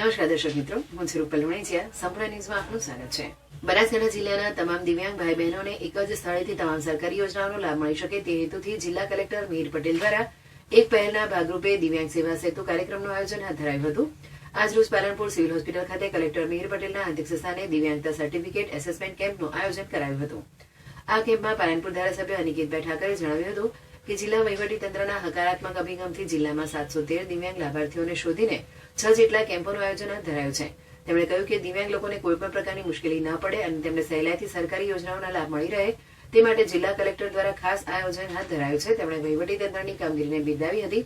નમસ્કાર દર્શક મિત્રો, હું છું રૂપલ વણેચિયા. સંપૂર્ણ ન્યૂઝમાં આપનું સ્વાગત છે. બનાસકાંઠા જિલ્લાના તમામ દિવ્યાંગ ભાઈ બહેનોને એક જ સ્થળેથી તમામ સરકારી યોજનાઓનો લાભ મળી શકે તે હેતુથી જિલ્લા કલેક્ટર મિહિર પટેલ દ્વારા એક પહેલના ભાગરૂપે દિવ્યાંગ સેવા સેતુ કાર્યક્રમનું આયોજન હાથ ધરાયું હતું. આજરોજ પાલનપુર સિવિલ હોસ્પિટલ ખાતે કલેક્ટર મિહિર પટેલના અધ્યક્ષસ્થાને દિવ્યાંગતા સર્ટિફિકેટ એસેસમેન્ટ કેમ્પનું આયોજન કરાયું હતું. આ કેમ્પમાં પાલનપુર ધારાસભ્ય અનિકેતભાઈ ઠાકરે જણાવ્યું હતું કે જિલ્લા વહીવટીતંત્રના હકારાત્મક અભિગમથી જિલ્લામાં 713 દિવ્યાંગ લાભાર્થીઓને શોધીને 6 જેટલા કેમ્પોનું આયોજન હાથ ધરાયું છે. તેમણે કહ્યું કે દિવ્યાંગ લોકોને કોઈપણ પ્રકારની મુશ્કેલી ન પડે અને તેમને સહેલાઈથી સરકારી યોજનાઓના લાભ મળી રહે તે માટે જિલ્લા કલેક્ટર દ્વારા ખાસ આયોજન હાથ ધરાયું છે. તેમણે વહીવટીતંત્રની કામગીરીને બિરદાવી હતી.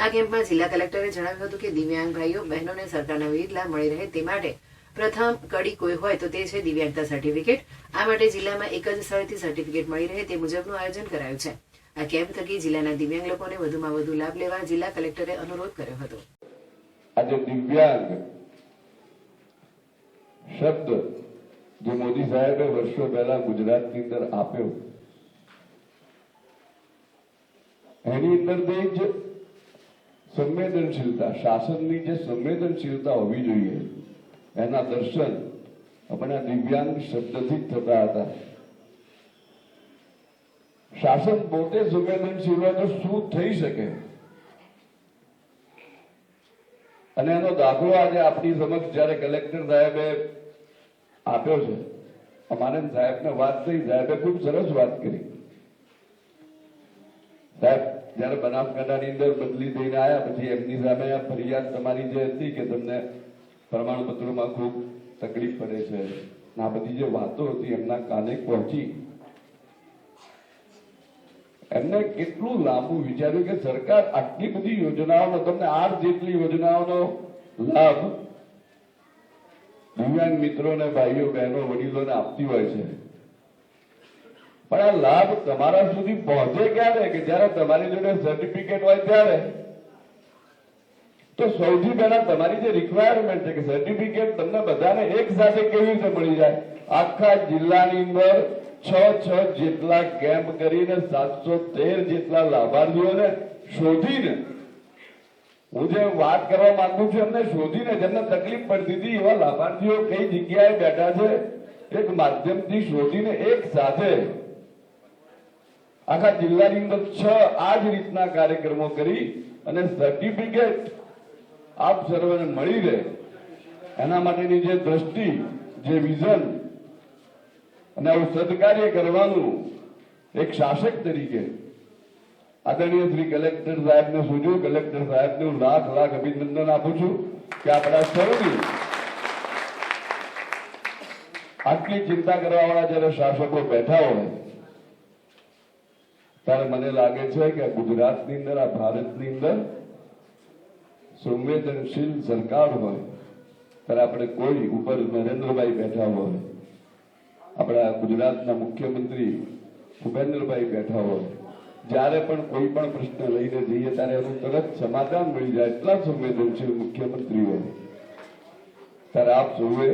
આ કેમ્પમાં જિલ્લા કલેક્ટરે જણાવ્યું હતું કે દિવ્યાંગ ભાઈઓ બહેનોને સરકારના વિવિધ લાભ મળી રહે તે માટે પ્રથમ કડી કોઈ હોય તો તે છે દિવ્યાંગતા સર્ટિફિકેટ. આ માટે જિલ્લામાં એક જ સ્થળેથી સર્ટિફિકેટ મળી રહે તે મુજબનું આયોજન કરાયું છે. આ કેમ્પ થકી જિલ્લાના દિવ્યાંગ લોકોને વધુમાં વધુ લાભ લેવા જિલ્લા કલેક્ટરે અનુરોધ કર્યો હતો. આજે દિવ્યાંગ શબ્દ જે મોદી સાહેબે વર્ષો પહેલા ગુજરાતની અંદર આપ્યો એની અંદર જ સંવેદનશીલતા, શાસનની જે સંવેદનશીલતા હોવી જોઈએ એના દર્શન આપણા દિવ્યાંગ શબ્દથી જ થતા હતા. શાસન પોતે સંવેદનશીલ હોય તો શું થઈ શકે અને એનો દાખલો આજે આપણી સમક્ષ જયારે કલેક્ટર સાહેબે આપ્યો છે. અમાનંદ સાહેબને વાત થઈ, સાહેબે ખૂબ સરસ વાત કરી. સાહેબ જયારે બનાસકાંઠાની અંદર બદલી થઈને આવ્યા પછી એમની સામે ફરિયાદ તમારી જે હતી કે તમને પ્રમાણપત્રોમાં ખૂબ તકલીફ પડે છે, આ બધી જે વાતો હતી એમના કાને પહોંચી. એમને કેટલું લાંબુ વિચાર્યું કે સરકાર આટલી બધી યોજનાઓનો, તમને 8 જેટલી યોજનાઓનો લાભ દિવ્યાંગ મિત્રોને, ભાઈઓ બહેનો વડીલોને આપતી હોય છે, પણ આ લાભ તમારા સુધી પહોંચે ક્યારે કે જયારે તમારી જોડે સર્ટિફિકેટ હોય ત્યારે. તો સૌથી પહેલા તમારી જે રિક્વાયરમેન્ટ છે કે સર્ટિફિકેટ તમને બધાને એક સાથે કેવી રીતે મળી જાય. આખા જિલ્લાની અંદર 6 જેટલા કેમ્પ કરીને 713 જેટલા લાભાર્થીઓને શોધીને, હું જે વાત કરવા માંગુ છું એમને શોધીને, જેમને તકલીફ પડતી હતી એવા લાભાર્થીઓ કઈ જગ્યાએ બેઠા છે એક માધ્યમથી શોધીને એક સાથે આખા જિલ્લાની અંદર 6 આ જ રીતના કાર્યક્રમો કરી અને સર્ટિફિકેટ આપ સર્વને મળી રહે એના માટેની જે દ્રષ્ટિ, જે વિઝન અને આવું સદકાર્ય કરવાનું એક શાસક તરીકે આદરણીય શ્રી કલેક્ટર સાહેબને સૂચવું. કલેક્ટર સાહેબને હું લાખ અભિનંદન આપું છું કે આપણા સૌની આટલી ચિંતા કરવા વાળા જયારે શાસકો બેઠા હોય ત્યારે મને લાગે છે કે ગુજરાતની અંદર, આ ભારતની અંદર સંવેદનશીલ સરકાર હોય ત્યારે આપણે કોઈ ઉપર નરેન્દ્રભાઈ બેઠા હોય, આપણા ગુજરાતના મુખ્યમંત્રી ભૂપેન્દ્રભાઈ બેઠા હોય, જ્યારે પણ કોઈ પણ પ્રશ્ન લઈને જઈએ ત્યારે એનું તરત સમાધાન મળી જાય એટલા સંવેદનશીલ મુખ્યમંત્રી હોય ત્યારે આપ સૌએ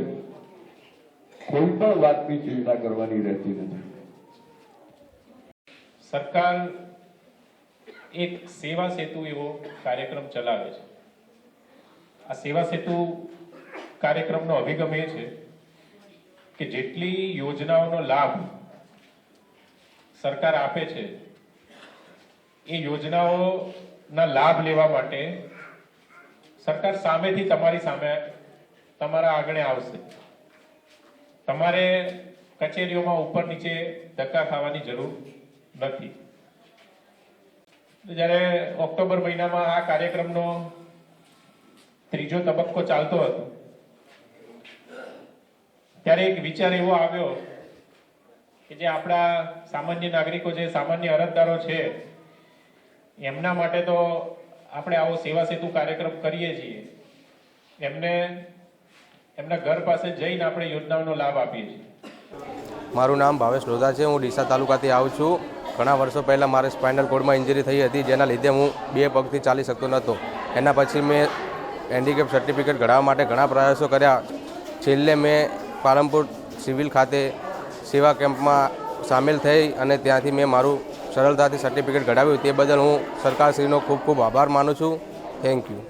કોઈ પણ વાતની ચિંતા કરવાની રહેતી નથી. સરકાર એક સેવા સેતુ એવો કાર્યક્રમ ચલાવે છે. આ સેવા સેતુ કાર્યક્રમનો અભિગમ એ છે કે જેટલી યોજનાઓનો લાભ સરકાર આપે છે એ યોજનાઓના લાભ લેવા માટે સરકાર સામેથી તમારા આગળ આવશે. તમારે કચેરીઓમાં ઉપર નીચે ધક્કા ખાવાની જરૂર નથી. જ્યારે ઓક્ટોબર મહિનામાં આ કાર્યક્રમનો 3જો તબક્કો ચાલતો હતો ત્યારે એક વિચાર એવો આવ્યો કે જે આપણા સામાન્ય નાગરિકો, જે સામાન્ય અરજદારો છે એમના માટે તો આપણે આવો સેવા સેતુ કાર્યક્રમ કરીએ છીએ, એમને એમના ઘર પાસે જઈને આપણે યોજનાઓનો લાભ આપીએ છીએ. મારું નામ ભાવેશ લોધા છે. હું ડીસા તાલુકાથી આવું છું. ઘણા વર્ષો પહેલાં મારે સ્પાઇનલ કોર્ડમાં ઇન્જરી થઈ હતી, જેના લીધે હું 2 પગથી ચાલી શકતો નહોતો. એના પછી મેં હેન્ડીકેપ સર્ટિફિકેટ કઢાવવા માટે ઘણા પ્રયાસો કર્યા. છેલ્લે મેં પાલનપુર સિવિલ ખાતે સેવા કેમ્પમાં સામેલ થઈ અને ત્યાંથી મેં મારું સરળતાથી સર્ટિફિકેટ કઢાવ્યું. તે બદલ હું સરકારશ્રીનો ખૂબ આભાર માનું છું. Thank you.